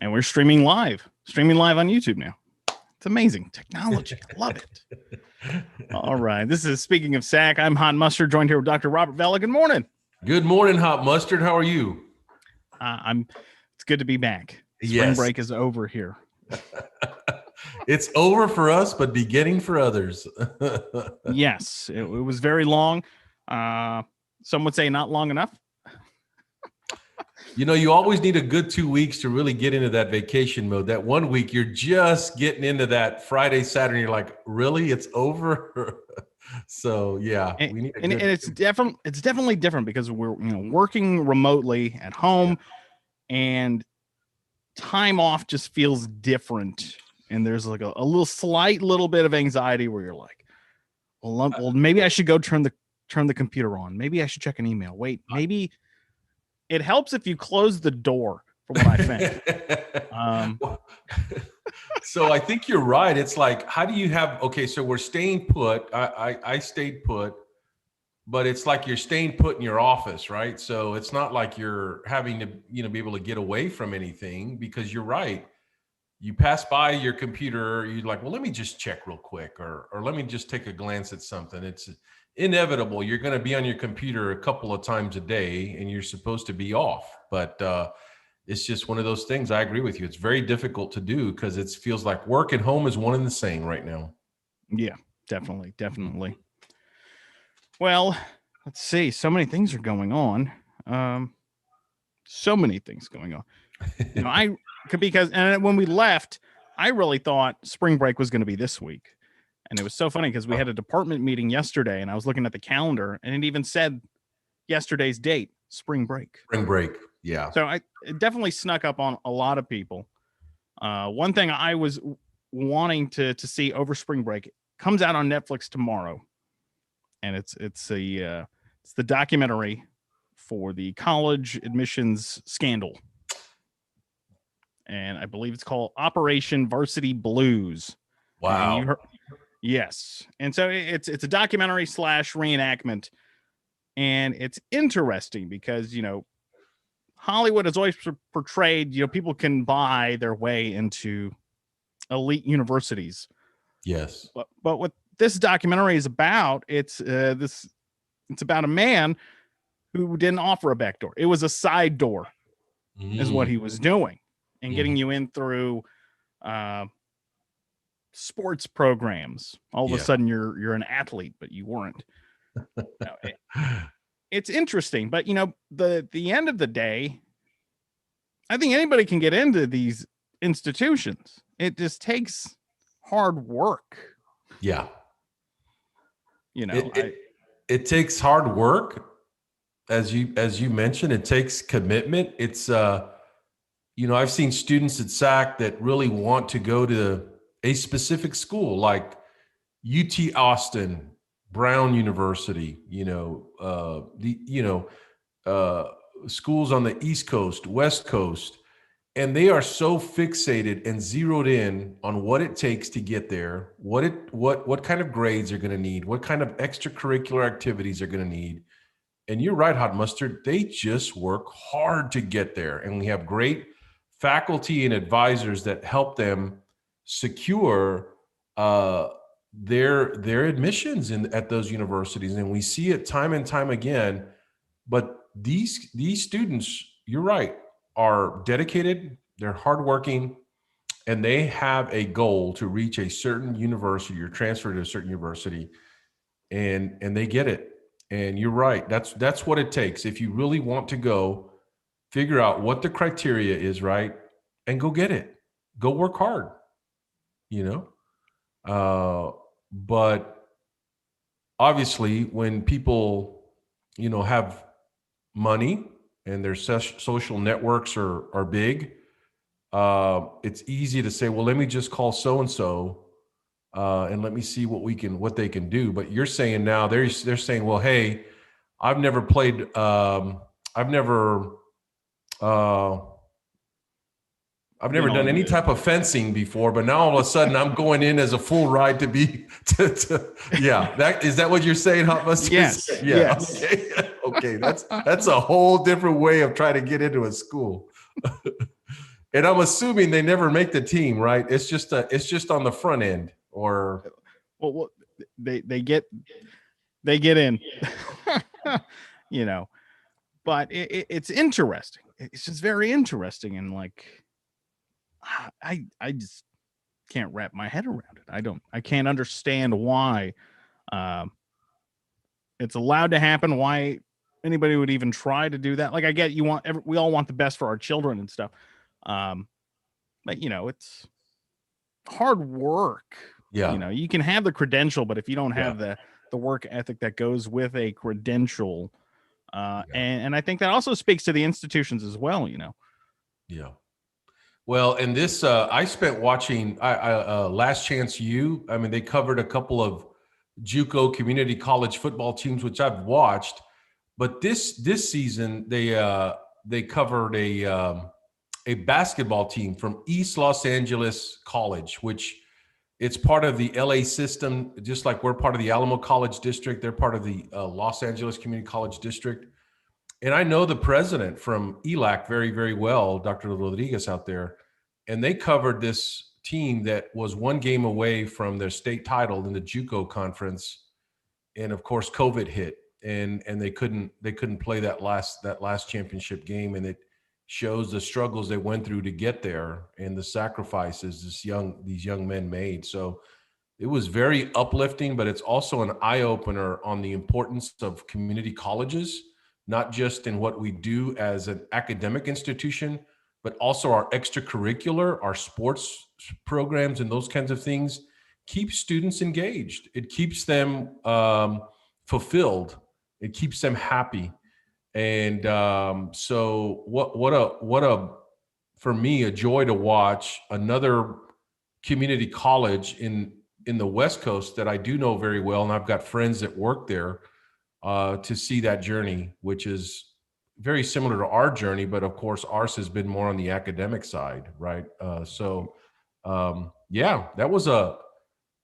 And we're streaming live on YouTube now. It's amazing technology. I love it. All right. This is Speaking of SAC. I'm Hot Mustard, joined here with Dr. Robert Vela. Good morning. Good morning, Hot Mustard. How are you? It's good to be back. Spring break is over here. It's over for us, but beginning for others. Yes, it was very long. Some would say not long enough. You know, you always need a good 2 weeks to really get into that vacation mode. That 1 week, you're just getting into that Friday, Saturday. You're like, really? It's over? So yeah, we need and it's definitely different because we're working remotely at home, and time off just feels different. And there's like a little bit of anxiety where you're like, well, maybe I should go turn the computer on. Maybe I should check an email. Wait, maybe it helps if you close the door, from what I think. So I think you're right. It's like, how do you have, okay, so we're staying put. I stayed put, but it's like you're staying put in your office, right? So it's not like you're having to, be able to get away from anything, because you're right. You pass by your computer, you're like, well, let me just check real quick, or let me just take a glance at something. It's inevitable. You're going to be on your computer a couple of times a day, and you're supposed to be off. But it's just one of those things. I agree with you. It's very difficult to do because it feels like work and home is one and the same right now. Yeah, definitely. Well, let's see. So many things are going on. And when we left, I really thought spring break was going to be this week. And it was so funny because we had a department meeting yesterday, and I was looking at the calendar, and it even said yesterday's date, spring break. Spring break. Yeah. So it definitely snuck up on a lot of people. One thing I was wanting to see over spring break comes out on Netflix tomorrow. And it's the documentary for the college admissions scandal. And I believe it's called Operation Varsity Blues. Wow. Yes. And so it's a documentary / reenactment. And it's interesting because, Hollywood has always portrayed, people can buy their way into elite universities. Yes. But what this documentary is about, it's about a man who didn't offer a back door. It was a side door is what he was doing, and getting you in through sports programs. All of a sudden you're an athlete, but you weren't. It's interesting, but the end of the day, I think anybody can get into these institutions. It just takes hard work. Yeah. It takes hard work. As you mentioned, it takes commitment. It's, I've seen students at SAC that really want to go to a specific school like UT Austin, Brown University, schools on the East Coast, West Coast, and they are so fixated and zeroed in on what it takes to get there, what kind of grades are going to need, what kind of extracurricular activities they're going to need. And you're right, Hot Mustard, they just work hard to get there. And we have great faculty and advisors that help them secure their admissions at those universities. And we see it time and time again. But these students, you're right, are dedicated, they're hardworking, and they have a goal to reach a certain university or transfer to a certain university, and they get it. And you're right, that's what it takes. If you really want to go, figure out what the criteria is, right, and go get it. Go work hard, but obviously when people, have money and their social networks are big, it's easy to say, well, let me just call so-and-so and let me see what they can do. But you're saying now they're saying, well, hey, I've never played, I've never done any type of fencing before, but now all of a sudden I'm going in as a full ride to be, yeah. Is that what you're saying, Hot Mustard? Yes. Yeah. Yes. Okay. That's a whole different way of trying to get into a school. And I'm assuming they never make the team, right? It's just on the front end, or well they get in, but it's interesting. It's just very interesting, and like I just can't wrap my head around it. I can't understand why it's allowed to happen, why anybody would even try to do that. Like, I get we all want the best for our children and stuff, but it's hard work. yeah, You can have the credential, but if you don't have the work ethic that goes with a credential, and I think that also speaks to the institutions as well. Yeah. Well, and this, I spent watching Last Chance U. I mean, they covered a couple of JUCO community college football teams, which I've watched. But this season, they covered a basketball team from East Los Angeles College, which it's part of the LA system, just like we're part of the Alamo College District. They're part of the Los Angeles Community College District. And I know the president from ELAC very, very well, Dr. Rodriguez out there. And they covered this team that was one game away from their state title in the JUCO conference. And of course, COVID hit, and they couldn't play that last championship game. And it shows the struggles they went through to get there and the sacrifices these young men made. So it was very uplifting, but it's also an eye opener on the importance of community colleges, not just in what we do as an academic institution, but also our extracurricular, our sports programs and those kinds of things keep students engaged. It keeps them fulfilled. It keeps them happy. And so for me, a joy to watch another community college in the West Coast that I do know very well. And I've got friends that work there, to see that journey, which is very similar to our journey, but of course ours has been more on the academic side, right? That was a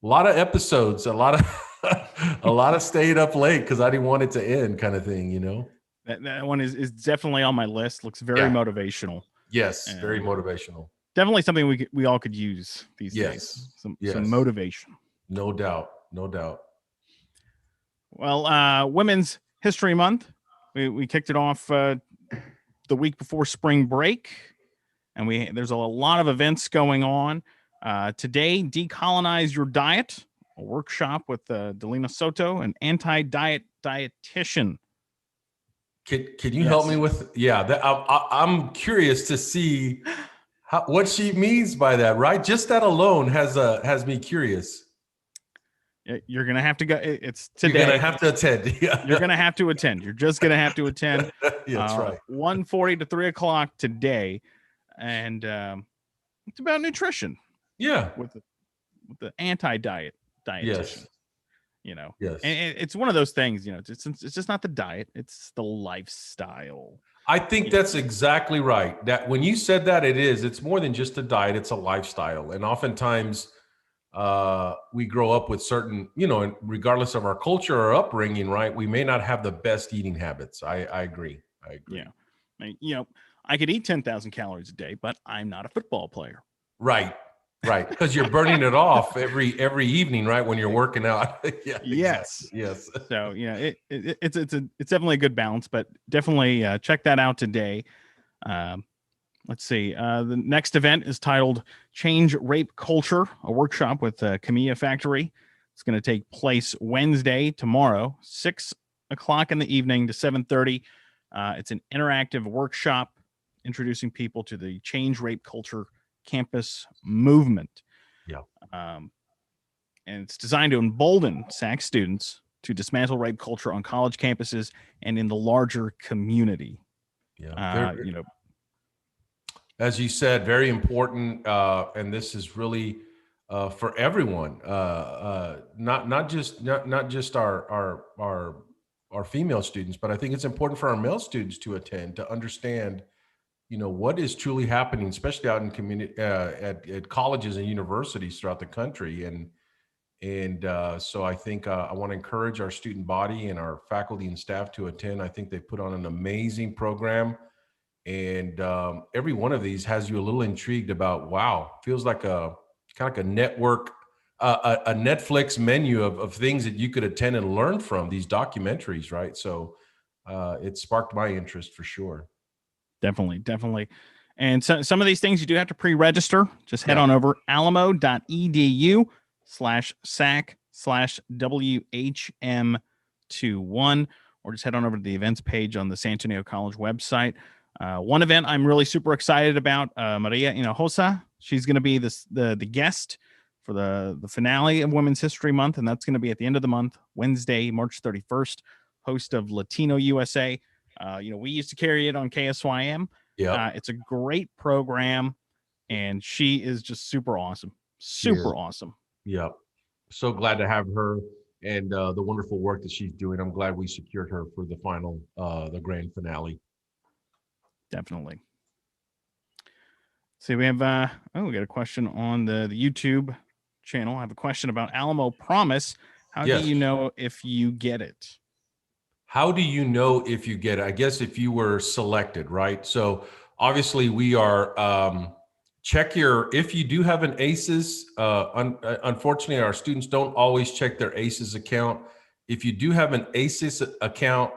lot of episodes, a lot of staying up late because I didn't want it to end, kind of thing, That one is definitely on my list. Looks very motivational. Yes, very motivational. Definitely something we all could use these days. Some motivation. No doubt. Well, Women's History Month, we kicked it off the week before spring break, and there's a lot of events going on. Today, Decolonize Your Diet, a workshop with Delina Soto, an anti-diet dietitian. Can you help me with? Yeah, I'm curious to see what she means by that. Right, just that alone has me curious. You're gonna have to go. It's today. You're gonna have to attend. Yeah. You're gonna have to attend. You're just gonna have to attend. Yeah, that's right. 1:40 to 3 o'clock today, and it's about nutrition. Yeah, with the anti-diet dietitian. Yes. Yes. And it's one of those things. It's just not the diet; it's the lifestyle. I think that's exactly right. That when you said that, it's more than just a diet; it's a lifestyle, and oftentimes. We grow up with certain, regardless of our culture or upbringing, right? We may not have the best eating habits. I agree. Yeah. I could eat 10,000 calories a day, but I'm not a football player. Right. Because you're burning it off every evening, right? When you're working out. Yeah. Yes. Exactly. Yes. So, it's definitely a good balance, but definitely check that out today. Let's see. The next event is titled Change Rape Culture, a workshop with Camilla Factory. It's going to take place Wednesday, tomorrow, 6 o'clock in the evening to 7:30. It's an interactive workshop introducing people to the Change Rape Culture campus movement. Yeah. And it's designed to embolden SAC students to dismantle rape culture on college campuses and in the larger community. Yeah. As you said, very important, and this is really for everyone, not just our female students, but I think it's important for our male students to attend, to understand, what is truly happening, especially out in community at colleges and universities throughout the country, and so I think I want to encourage our student body and our faculty and staff to attend. I think they put on an amazing program. And every one of these has you a little intrigued about, wow, feels like a kind of like a network, a Netflix menu of things that you could attend and learn from these documentaries, right? So it sparked my interest for sure. Definitely. And so, some of these things you do have to pre-register. Just head Yeah. on over alamo.edu/SAC/WHM21, or just head on over to the events page on the San Antonio College website. One event I'm really super excited about, Maria Hinojosa. She's going to be the guest for the finale of Women's History Month, and that's going to be at the end of the month, Wednesday, March 31st, host of Latino USA. We used to carry it on KSYM. Yeah. It's a great program, and she is just super awesome. Super awesome. Yeah. So glad to have her and the wonderful work that she's doing. I'm glad we secured her for the final, the grand finale. Definitely. See, we have we got a question on the YouTube channel. I have a question about Alamo Promise. How Yes. do you know if you get it? How do you know if you get it? I guess if you were selected, right? So obviously we are, if you do have an ACES, unfortunately our students don't always check their ACES account. If you do have an ACES account,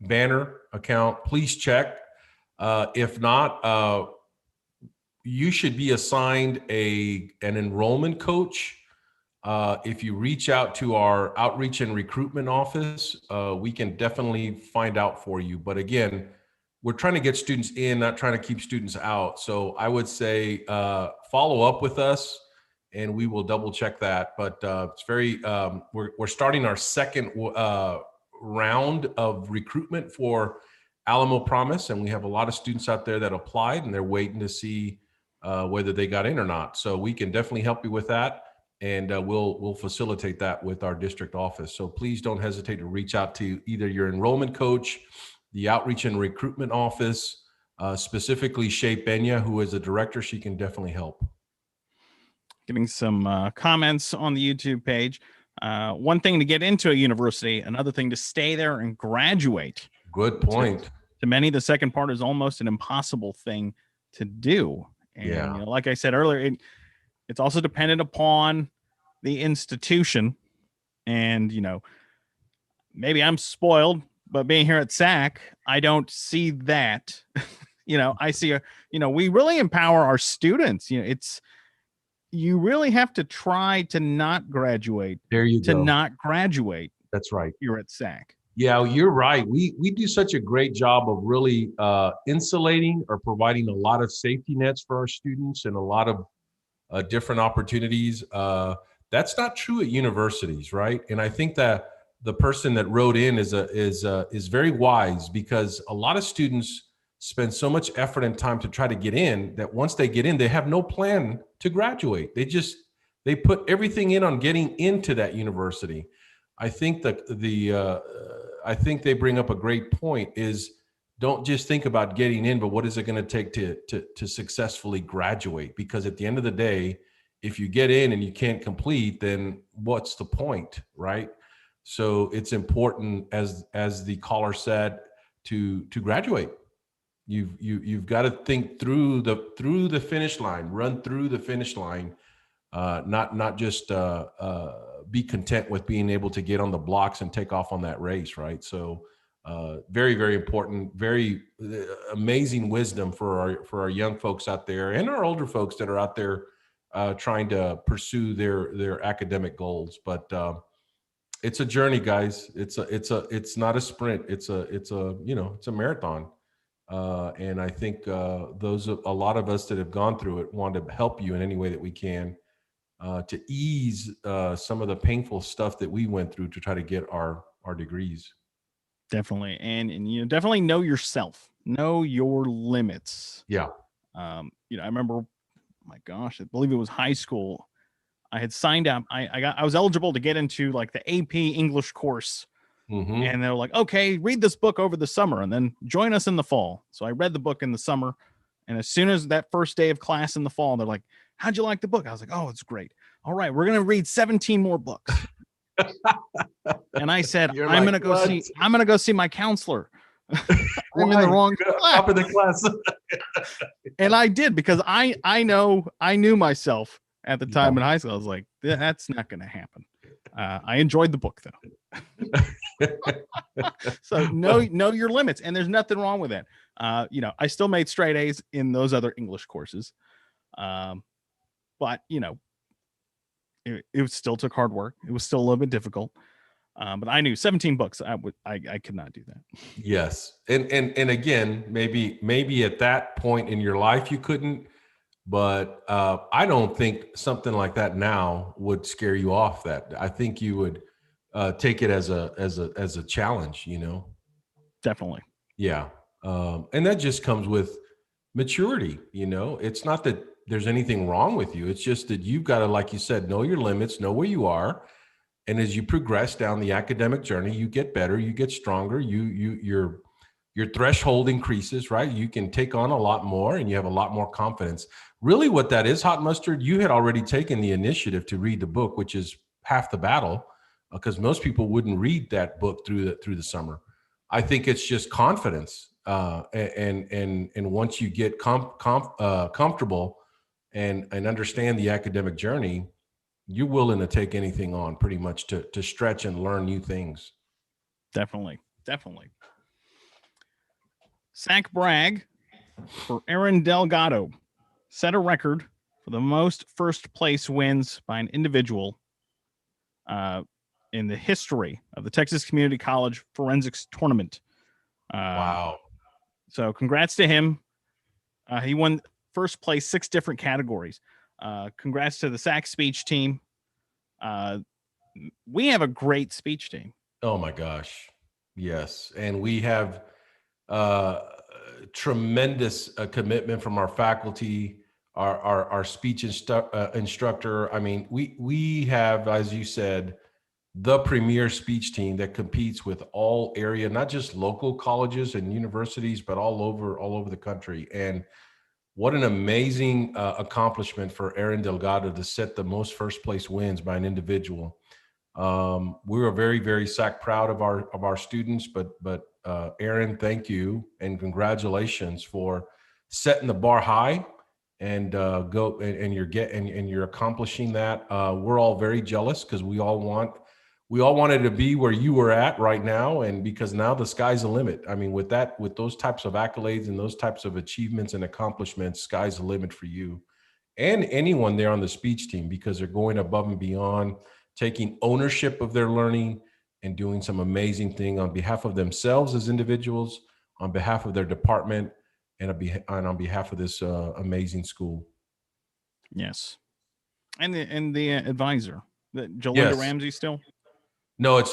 banner account, please check. If not, you should be assigned an enrollment coach. If you reach out to our outreach and recruitment office, we can definitely find out for you. But again, we're trying to get students in, not trying to keep students out. So I would say follow up with us and we will double check that. But it's very, we're starting our second round of recruitment for Alamo Promise. And we have a lot of students out there that applied and they're waiting to see whether they got in or not. So we can definitely help you with that. And we'll facilitate that with our district office. So please don't hesitate to reach out to either your enrollment coach, the outreach and recruitment office, specifically Shay Pena, who is the director. She can definitely help. Getting some comments on the YouTube page. One thing to get into a university, another thing to stay there and graduate. Good point. To many, the second part is almost an impossible thing to do. And like I said earlier, it's also dependent upon the institution. And, maybe I'm spoiled, but being here at SAC, I don't see that. I see, we really empower our students. You really have to try to not graduate. There you go. Not graduate. That's right. You're at SAC. Yeah, you're right. We do such a great job of really insulating or providing a lot of safety nets for our students and a lot of different opportunities. That's not true at universities, right? And I think that the person that wrote in is very wise, because a lot of students spend so much effort and time to try to get in that once they get in, they have no plan to graduate. They put everything in on getting into that university. I think that I think they bring up a great point is don't just think about getting in, but what is it going to take to successfully graduate? Because at the end of the day, if you get in and you can't complete, then what's the point, right? So it's important, as the caller said, to graduate. You've got to think through the finish line, run through the finish line, not just be content with being able to get on the blocks and take off on that race, right? So very, very important, very amazing wisdom for our young folks out there and our older folks that are out there trying to pursue their academic goals. But it's a journey, guys. It's not a sprint. It's a marathon. And I think a lot of us that have gone through it want to help you in any way that we can to ease some of the painful stuff that we went through to try to get our degrees. Definitely. And definitely know yourself, know your limits. Yeah. I remember, my gosh, I believe it was high school. I had signed up. I was eligible to get into like the AP English course. Mm-hmm. And they're like, okay, read this book over the summer and then join us in the fall. So I read the book in the summer. And as soon as that first day of class in the fall, they're like, how'd you like the book? I was like, oh, it's great. All right, we're going to read 17 more books. And I said, I'm going to go see my counselor. I'm in the wrong Top of the class. class. And I did, because I knew myself at the time in high school. I was like, that's not going to happen. I enjoyed the book though. So know your limits, and there's nothing wrong with that. I still made straight A's in those other English courses. But it still took hard work. It was still a little bit difficult. But I knew 17 books. I could not do that. Yes. And again, maybe at that point in your life you couldn't, but I don't think something like that now would scare you off. That I think you would take it as a challenge, Definitely. Yeah. And that just comes with maturity. It's not that there's anything wrong with you. It's just that you've got to, like you said, know your limits, know where you are. And as you progress down the academic journey, you get better, you get stronger, your threshold increases, right? You can take on a lot more and you have a lot more confidence. Really what that is, Hot Mustard, you had already taken the initiative to read the book, which is half the battle, because most people wouldn't read that book through the summer. I think it's just confidence. And once you get comfortable and understand the academic journey, you're willing to take anything on pretty much to stretch and learn new things. Definitely. SAC brag for Aaron Delgado set a record for the most first place wins by an individual in the history of the Texas Community College Forensics Tournament. Wow. So congrats to him. He won first place, 6 different categories. Congrats to the SAC speech team. We have a great speech team. Oh my gosh. Yes. And we have tremendous commitment from our faculty, our speech instructor. I mean, we have, as you said, the premier speech team that competes with all area, not just local colleges and universities, but all over the country. And what an amazing accomplishment for Aaron Delgado to set the most first place wins by an individual. We are very, very SAC proud of our students, but Aaron, thank you and congratulations for setting the bar high and you're accomplishing that. We're all very jealous because we all wanted to be where you were at right now, and because now the sky's the limit. I mean, with those types of accolades and those types of achievements and accomplishments, sky's the limit for you and anyone there on the speech team, because they're going above and beyond, taking ownership of their learning and doing some amazing thing on behalf of themselves as individuals, on behalf of their department, and on behalf of this amazing school. Yes. And the advisor, Jolinda Yes. Ramsey still? No, it's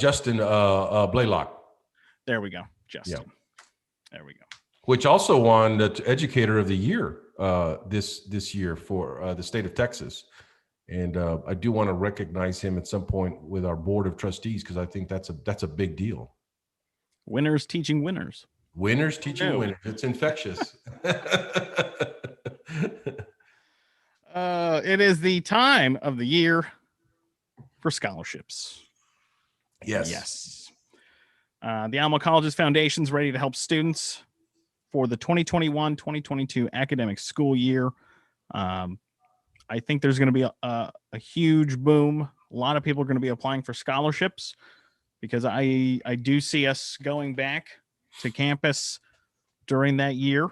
Justin Blaylock. There we go. Justin. Yeah. There we go. Which also won the Educator of the Year this year for the state of Texas. And I do want to recognize him at some point with our board of trustees, because I think that's a big deal. Winners teaching winners. Winners teaching winners. It's infectious. It is the time of the year for scholarships. Yes. The Alamo Colleges Foundation is ready to help students for the 2021-2022 academic school year. I think there's going to be a huge boom. A lot of people are going to be applying for scholarships, because I do see us going back to campus during that year.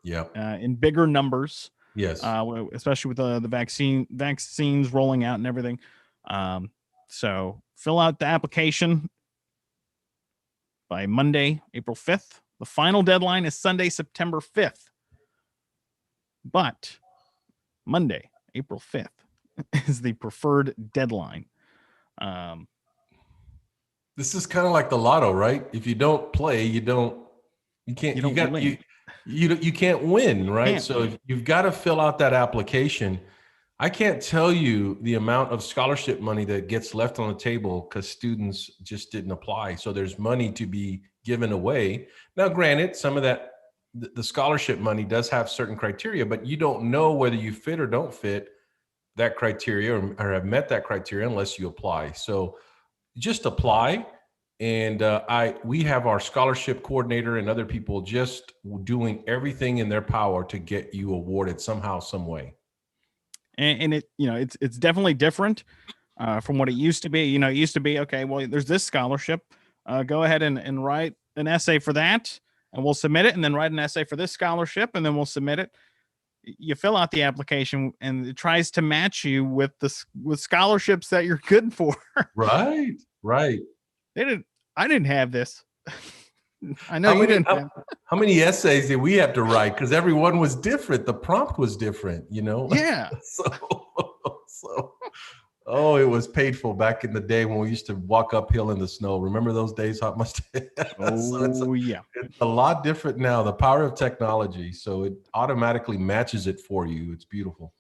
Yeah. In bigger numbers. Yes. Especially with the vaccines rolling out and everything. So fill out the application by Monday, April 5th. The final deadline is Sunday, September 5th. But Monday, April 5th is the preferred deadline. This is kind of like the lotto, right? If you don't play, you can't win, right? So you've got to fill out that application. I can't tell you the amount of scholarship money that gets left on the table because students just didn't apply. So there's money to be given away. Now, granted, some of that, the scholarship money does have certain criteria, but you don't know whether you fit or don't fit that criteria or have met that criteria unless you apply. So just apply. And we have our scholarship coordinator and other people just doing everything in their power to get you awarded somehow, some way. And it, it's definitely different from what it used to be. It used to be, okay, well, there's this scholarship. Go ahead and write an essay for that, and we'll submit it, and then write an essay for this scholarship, and then we'll submit it. You fill out the application, and it tries to match you with scholarships that you're good for. Right. I didn't have this. I know you didn't. How many essays did we have to write? Because every one was different. The prompt was different, Yeah. So, oh, it was painful back in the day when we used to walk uphill in the snow. Remember those days, Hot Mustard? Yeah. It's a lot different now. The power of technology. So it automatically matches it for you. It's beautiful.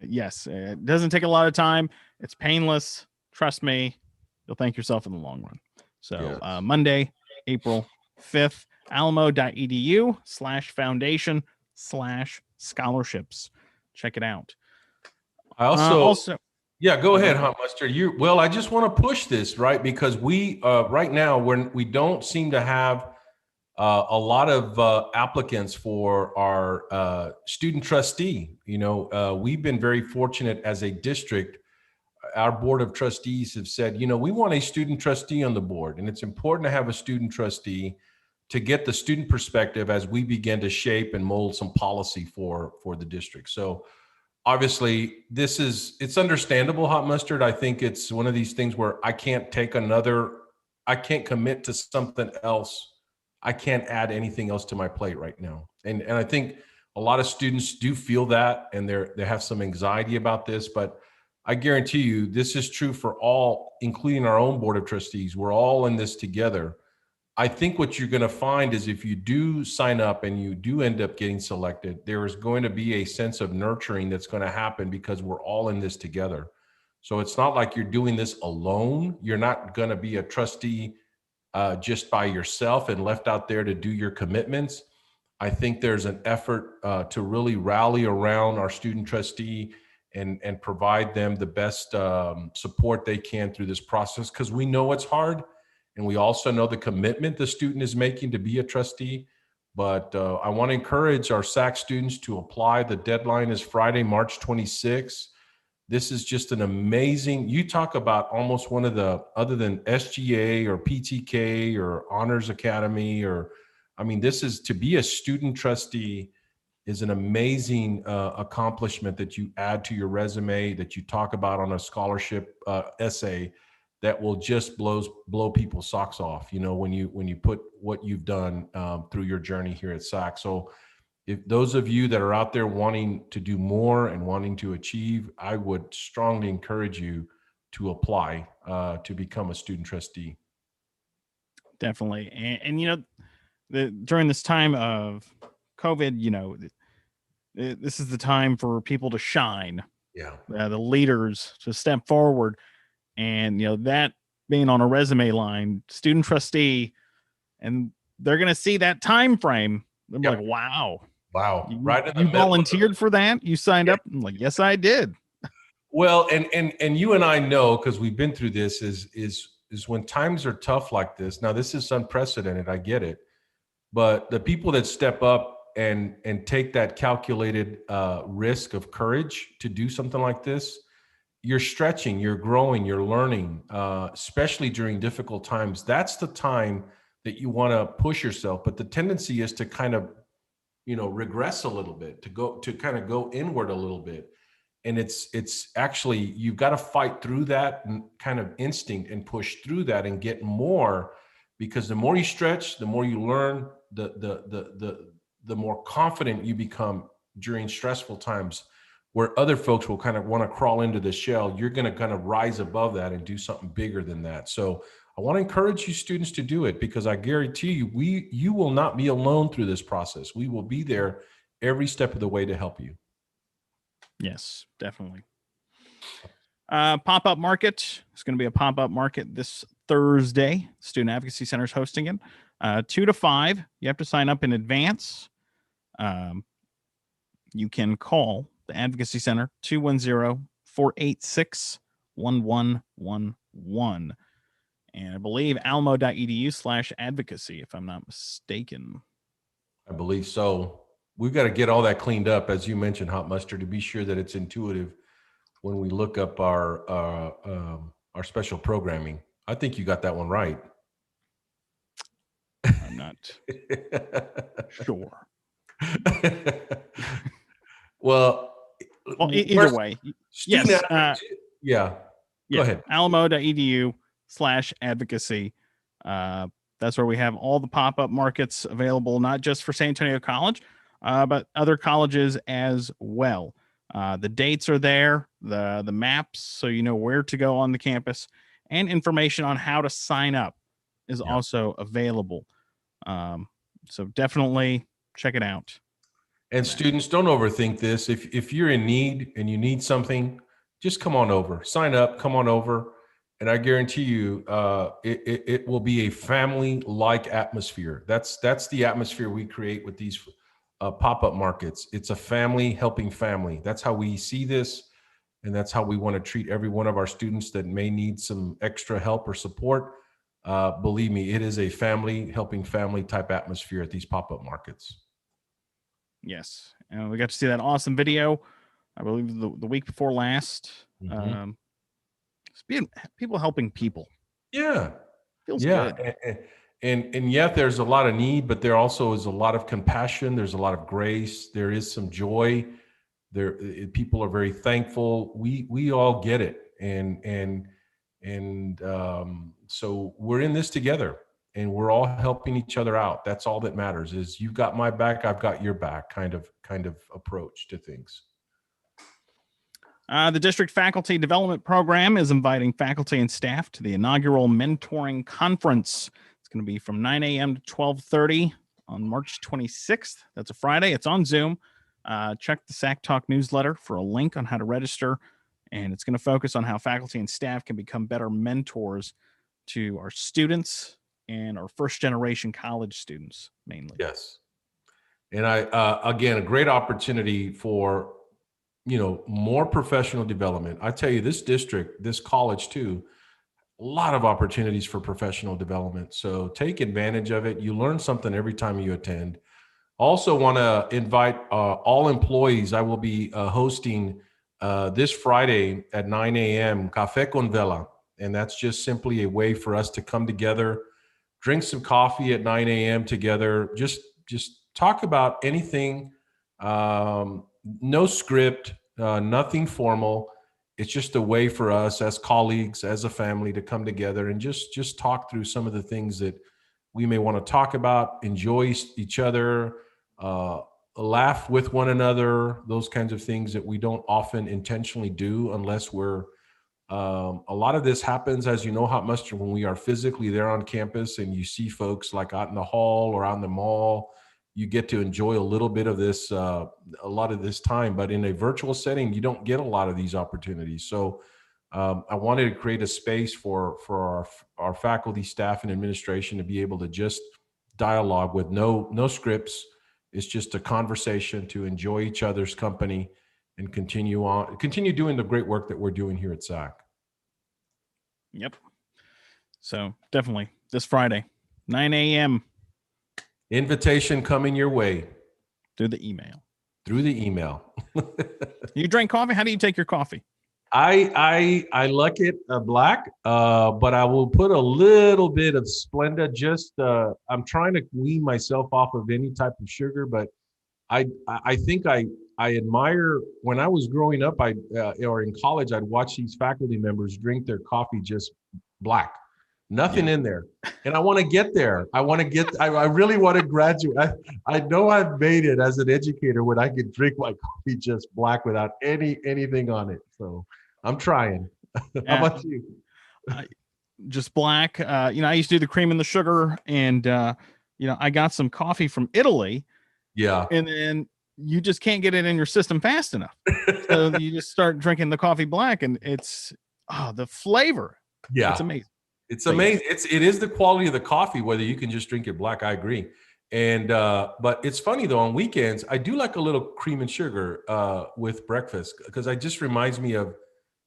Yes. It doesn't take a lot of time. It's painless. Trust me. You'll thank yourself in the long run. So yes. Monday, April 5th, alamo.edu/foundation/scholarships. Check it out. I also yeah, go ahead, Hot Mustard. I just want to push this, right? Because we right now we don't seem to have a lot of applicants for our student trustee. We've been very fortunate as a district. Our board of trustees have said, we want a student trustee on the board, and it's important to have a student trustee to get the student perspective as we begin to shape and mold some policy for the district. So obviously it's understandable, Hot Mustard. I think it's one of these things where I can't commit to something else. I can't add anything else to my plate right now. And I think a lot of students do feel that, and they have some anxiety about this, but I guarantee you this is true for all, including our own board of trustees. We're all in this together. I think what you're going to find is if you do sign up and you do end up getting selected, there is going to be a sense of nurturing that's going to happen because we're all in this together. So it's not like you're doing this alone. You're not going to be a trustee just by yourself and left out there to do your commitments. I think there's an effort to really rally around our student trustee and provide them the best support they can through this process, because we know it's hard. And we also know the commitment the student is making to be a trustee. But I want to encourage our SAC students to apply. The deadline is Friday, March 26th. This is just an amazing, you talk about almost one of the, other than SGA or PTK or Honors Academy, this is, to be a student trustee is an amazing accomplishment that you add to your resume, that you talk about on a scholarship essay, that will just blow people's socks off, when you put what you've done through your journey here at SAC. So if those of you that are out there wanting to do more and wanting to achieve, I would strongly encourage you to apply to become a student trustee. Definitely. And during this time of COVID, this is the time for people to shine. Yeah. The leaders to step forward. And, that being on a resume line, student trustee, and they're going to see that time frame. They're like, wow. You volunteered for that? You signed up? I'm like, yes, I did. Well, and you and I know, because we've been through this, is when times are tough like this. Now, this is unprecedented. I get it. But the people that step up and take that calculated risk of courage to do something like this, you're stretching, you're growing, you're learning, especially during difficult times. That's the time that you want to push yourself. But the tendency is to kind of, regress a little bit, to kind of go inward a little bit. And it's actually, you've got to fight through that kind of instinct and push through that and get more, because the more you stretch, the more you learn, the more confident you become during stressful times, where other folks will kind of want to crawl into the shell. You're going to kind of rise above that and do something bigger than that. So I want to encourage you students to do it, because I guarantee you will not be alone through this process. We will be there every step of the way to help you. Yes, definitely. PopUp Market. It's going to be a PopUp Market this Thursday. Student Advocacy Center is hosting it. 2 to 5. You have to sign up in advance. You can call the Advocacy Center 210-486-1111. And I believe alamo.edu/advocacy, if I'm not mistaken. I believe so. We've got to get all that cleaned up, as you mentioned, Hot Mustard, to be sure that it's intuitive when we look up our special programming. I think you got that one right. I'm not sure. Well, either way, yes. Yeah. Go ahead. alamo.edu/advocacy. That's where we have all the pop-up markets available, not just for San Antonio College, but other colleges as well. The dates are there, the maps, so you know where to go on the campus, and information on how to sign up is also available. So definitely check it out. And students, don't overthink this. If you're in need and you need something, just come on over, sign up, come on over. And I guarantee you, it will be a family-like atmosphere. That's the atmosphere we create with these pop-up markets. It's a family helping family. That's how we see this. And that's how we want to treat every one of our students that may need some extra help or support. Believe me, it is a family helping family type atmosphere at these pop-up markets. Yes. And we got to see that awesome video, I believe the week before last. Mm-hmm. People helping people. Yeah. Feels good. And yet there's a lot of need, but there also is a lot of compassion. There's a lot of grace. There is some joy. People are very thankful. We all get it. So we're in this together and we're all helping each other out. That's all that matters, is you've got my back, I've got your back kind of approach to things. The district faculty development program is inviting faculty and staff to the inaugural mentoring conference. It's going to be from 9 a.m. to 12:30 on March 26th. That's a Friday. It's on Zoom. Check the SAC Talk newsletter for a link on how to register. And it's going to focus on how faculty and staff can become better mentors to our students and our first generation college students mainly. Yes. And again, a great opportunity for, more professional development. I tell you, this district, this college too, a lot of opportunities for professional development. So take advantage of it. You learn something every time you attend. Also want to invite all employees. I will be hosting this Friday at 9 a.m. Café con Vela. And that's just simply a way for us to come together, drink some coffee at 9 a.m. together, just talk about anything, no script, nothing formal. It's just a way for us as colleagues, as a family, to come together and just talk through some of the things that we may want to talk about, enjoy each other, laugh with one another, those kinds of things that we don't often intentionally do unless we're a lot of this happens, as you know, Hot Mustard, when we are physically there on campus and you see folks like out in the hall or out in the mall. You get to enjoy a little bit of this, a lot of this time, but in a virtual setting, you don't get a lot of these opportunities. So I wanted to create a space for our faculty, staff, and administration to be able to just dialogue with no scripts. It's just a conversation to enjoy each other's company and continue doing the great work that we're doing here at SAC. Yep. So definitely this Friday, 9 a.m. Invitation coming your way. Through the email. You drink coffee? How do you take your coffee? I like it black, but I will put a little bit of Splenda. I'm trying to wean myself off of any type of sugar, but I think I admire, when I was growing up, or in college, I'd watch these faculty members drink their coffee just black, nothing in there. And I want to get there. I really want to graduate. I know I've made it as an educator when I could drink my coffee just black without anything on it. So I'm trying. How about you? Just black. I used to do the cream and the sugar, and I got some coffee from Italy. Yeah. And then you just can't get it in your system fast enough. So you just start drinking the coffee black, and it's the flavor. Yeah. It's amazing. It's amazing. It is the quality of the coffee, whether you can just drink it black. I agree. And but it's funny though, on weekends, I do like a little cream and sugar with breakfast, because it just reminds me of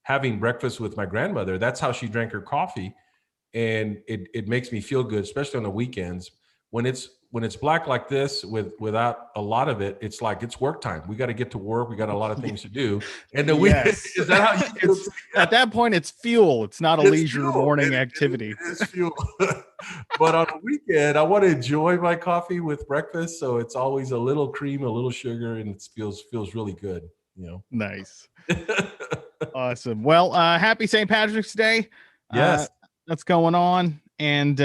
having breakfast with my grandmother. That's how she drank her coffee. and it makes me feel good, especially on the weekends. When it's black like this without a lot of it, it's like it's work time. We got to get to work. We got a lot of things to do. And the weekend, is that how you feel? At that point, it's fuel. It's not a leisure fuel. morning activity. It is fuel. But on the weekend, I want to enjoy my coffee with breakfast. So it's always a little cream, a little sugar, and it feels really good. Nice. Awesome. Well, happy St. Patrick's Day. Yes. That's going on. And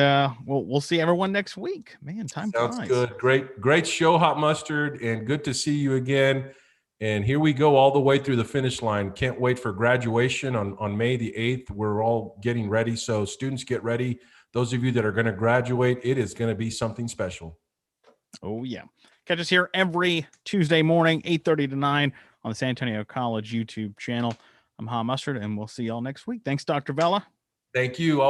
we'll see everyone next week. Man, time sounds flies. Good. Great show, Hot Mustard, and good to see you again. And here we go all the way through the finish line. Can't wait for graduation on May the 8th. We're all getting ready. So students, get ready. Those of you that are going to graduate, it is going to be something special. Oh, yeah. Catch us here every Tuesday morning, 8:30 to 9 on the San Antonio College YouTube channel. I'm Hot Mustard, and we'll see y'all next week. Thanks, Dr. Vela. Thank you. Always